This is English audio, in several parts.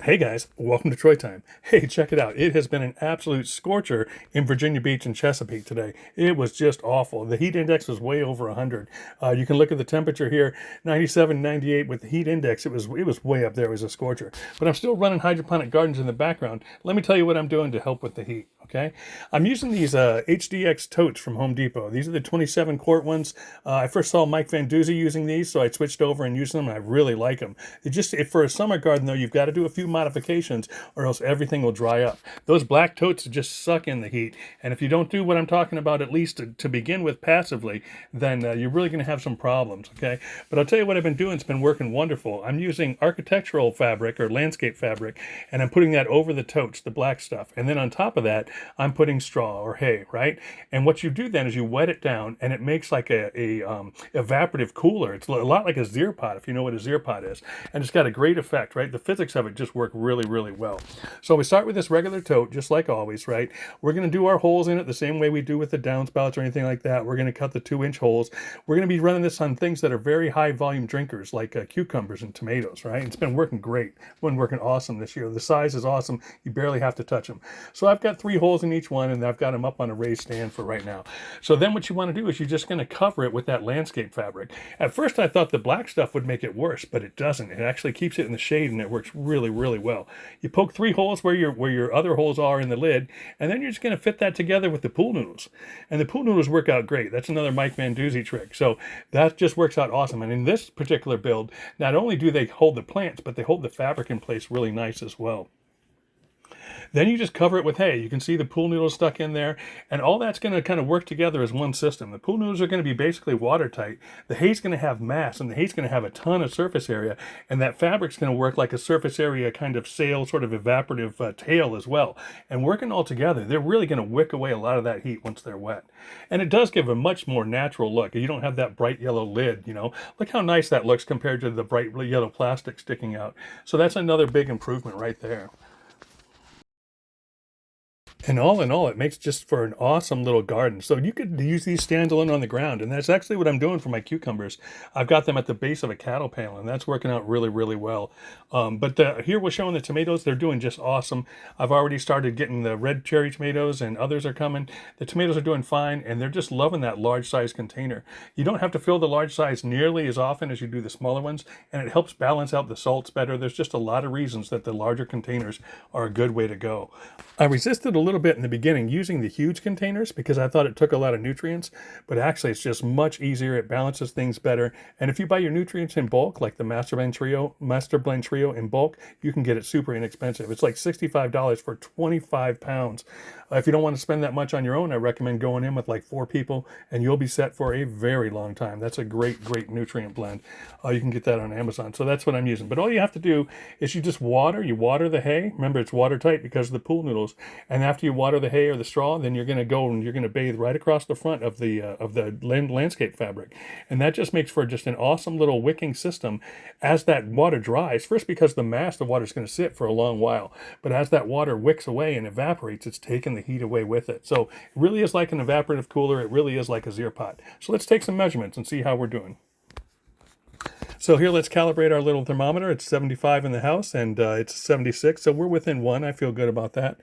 Hey guys, welcome to Troy Time. Hey, check it out. It has been an absolute scorcher in Virginia Beach and Chesapeake today. It was just awful. The heat index was way over 100. You can look at the temperature here, 97, 98 with the heat index. It was way up there. It was a scorcher. But I'm still running hydroponic gardens in the background. Let me tell you what I'm doing to help with the heat. Okay, I'm using these HDX totes from Home Depot. These are the 27 quart ones. I first saw Mike Van Duzy using these, so I switched over and used them. And I really like them. If for a summer garden though, you've got to do a few modifications, or else everything will dry up. Those black totes just suck in the heat, and if you don't do what I'm talking about, at least to begin with passively, then you're really going to have some problems. Okay, but I'll tell you what I've been doing. It's been working wonderful. I'm using architectural fabric or landscape fabric, and I'm putting that over the totes, the black stuff, and then on top of that I'm putting straw or hay, right? And what you do then is you wet it down, and it makes like a evaporative cooler. It's a lot like a zir pot, if you know what a zir pot is, and it's got a great effect, right? The physics of it just work really, really well. So we start with this regular tote, just like always, right? We're going to do our holes in it the same way we do with the downspouts or anything like that. We're going to cut the 2-inch holes. We're going to be running this on things that are very high volume drinkers, like cucumbers and tomatoes, right? It's been working great. It's been working awesome this year. The size is awesome. You barely have to touch them. So I've got 3 holes in each one, and I've got them up on a raised stand for right now. So then what you want to do is you're just going to cover it with that landscape fabric. At first I thought the black stuff would make it worse, but it doesn't. It actually keeps it in the shade, and it works really, really well. You poke 3 holes where your other holes are in the lid, and then you're just going to fit that together with the pool noodles. And the pool noodles work out great. That's another Mike Van Duzy trick. So that just works out awesome. And in this particular build, not only do they hold the plants, but they hold the fabric in place really nice as well. Then you just cover it with hay. You can see the pool noodles stuck in there, and all that's going to kind of work together as one system. The pool noodles are going to be basically watertight. The hay's going to have mass, and the hay's going to have a ton of surface area, and that fabric's going to work like a surface area kind of sail, sort of evaporative tail as well. And working all together, they're really going to wick away a lot of that heat once they're wet. And it does give a much more natural look. You don't have that bright yellow lid, you know. Look how nice that looks compared to the bright yellow plastic sticking out. So that's another big improvement right there. And all in all, it makes just for an awesome little garden. So you could use these standalone on the ground, and that's actually what I'm doing for my cucumbers. I've got them at the base of a cattle panel, and that's working out really, really well. Here we're showing the tomatoes. They're doing just awesome. I've already started getting the red cherry tomatoes, and others are coming. The tomatoes are doing fine, and they're just loving that large size container. You don't have to fill the large size nearly as often as you do the smaller ones, and it helps balance out the salts better. There's just a lot of reasons that the larger containers are a good way to go. I resisted a little bit in the beginning using the huge containers because I thought it took a lot of nutrients, but actually it's just much easier. It balances things better. And if you buy your nutrients in bulk, like the Master Blend Trio in bulk, you can get it super inexpensive. It's like $65 for 25 pounds. If you don't want to spend that much on your own, I recommend going in with like 4 people, and you'll be set for a very long time. That's a great, great nutrient blend. You can get that on Amazon. So that's what I'm using. But all you have to do is you just water. You water the hay. Remember, it's watertight because of the pool noodles. And after you water the hay or the straw, then you're going to go and you're going to bathe right across the front of the landscape fabric. And that just makes for just an awesome little wicking system as that water dries. First, because the mass of water is going to sit for a long while. But as that water wicks away and evaporates, it's taking the heat away with it. So it really is like an evaporative cooler. It really is like a zir pot. So let's take some measurements and see how we're doing. So here, let's calibrate our little thermometer. It's 75 in the house, and it's 76, so we're within 1. I feel good about that.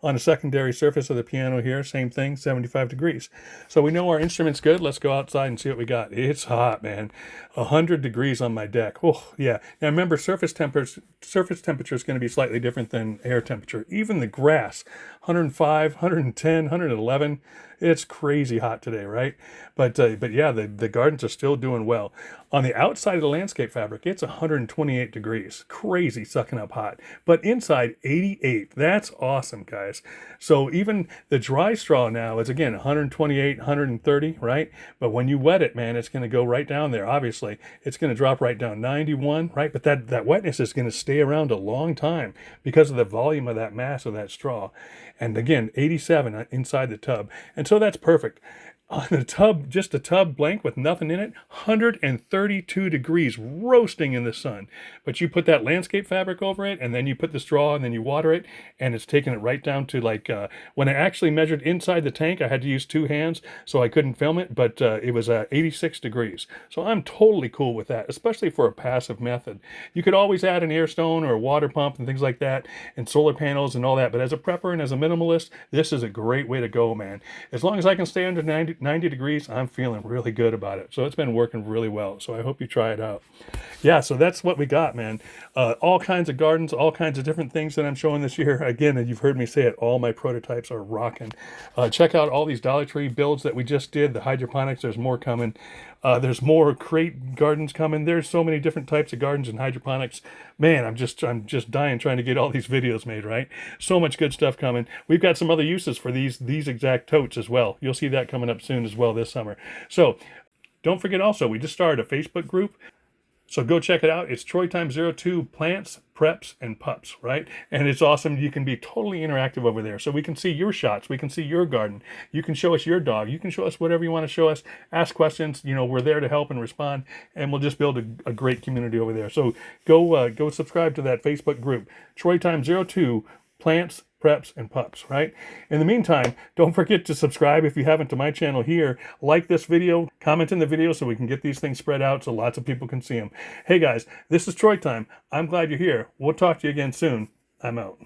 On a secondary surface of the piano here, same thing, 75 degrees. So we know our instrument's good. Let's go outside and see what we got. It's hot, man. 100 degrees on my deck. Oh, yeah. Now remember, surface temperature is going to be slightly different than air temperature. Even the grass, 105, 110, 111. It's crazy hot today, right? But yeah, the gardens are still doing well. On the outside of the landscape fabric, it's 128 degrees. Crazy sucking up hot. But inside, 88. That's awesome, guys. So even the dry straw now is, again, 128, 130, right? But when you wet it, man, it's going to go right down there. Obviously, it's going to drop right down 91, right? But that wetness is going to stay around a long time because of the volume of that mass of that straw. And again, 87 inside the tub. And so that's perfect. on a tub, just a tub blank with nothing in it, 132 degrees, roasting in the sun. But you put that landscape fabric over it, and then you put the straw, and then you water it, and it's taking it right down to like, when I actually measured inside the tank, I had to use 2 hands, so I couldn't film it, but it was 86 degrees. So I'm totally cool with that, especially for a passive method. You could always add an air stone or a water pump and things like that, and solar panels and all that, but as a prepper and as a minimalist, this is a great way to go, man. As long as I can stay under 90 degrees, I'm feeling really good about it. So it's been working really well. So I hope you try it out. Yeah, so that's what we got, man. All kinds of gardens, all kinds of different things that I'm showing this year. Again, you've heard me say it, all my prototypes are rocking. Check out all these Dollar Tree builds that we just did, the hydroponics. There's more coming. There's more crate gardens coming. There's so many different types of gardens and hydroponics. Man, I'm just dying trying to get all these videos made, right? So much good stuff coming. We've got some other uses for these exact totes as well. You'll see that coming up soon as well this summer. So don't forget also, we just started a Facebook group. So go check it out. It's TroyTime02 Plants, Preps, and Pups, right? And it's awesome. You can be totally interactive over there. So we can see your shots. We can see your garden. You can show us your dog. You can show us whatever you want to show us. Ask questions. You know, we're there to help and respond. And we'll just build a great community over there. So go subscribe to that Facebook group. TroyTime02 Plants, Preps, and Pups, right? In the meantime, don't forget to subscribe if you haven't to my channel here. Like this video, comment in the video so we can get these things spread out so lots of people can see them. Hey guys, this is Troy Time. I'm glad you're here. We'll talk to you again soon. I'm out.